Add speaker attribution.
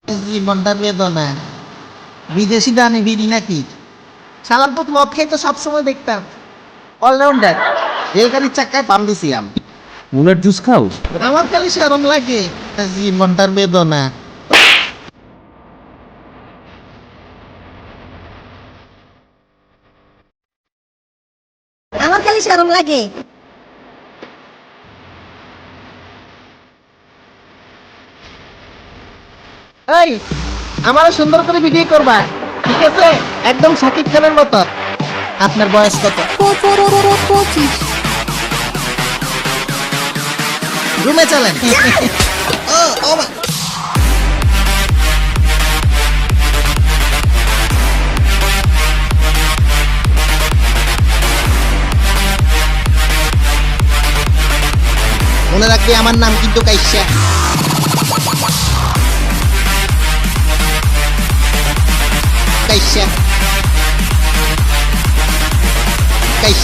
Speaker 1: জীবনটা বেদনা। বিদেশি দানি বিড়ি নাকি? সালাম তো মদ খেয়ে তো সবসময় দেখতাম অলরাউন্ডার। রেলগাড়ির চাক্কায় পাম দিছিলাম।
Speaker 2: মুলার জুস খাও?
Speaker 1: আমার খালি শরম লাগে। জীবনটার বেদনা।
Speaker 3: আমার খালি শরম লাগে।
Speaker 1: এই, আমারও সুন্দর করে ভিডিও করবা, ঠিক আছে? একদম শাকিব খানের মতো। আপনার বয়স কত?
Speaker 3: 25।
Speaker 1: রুমে চলেন। ও ও মা। মনে রাখবি আমার নাম কিন্তু কাইসা। কাইসা কাইসা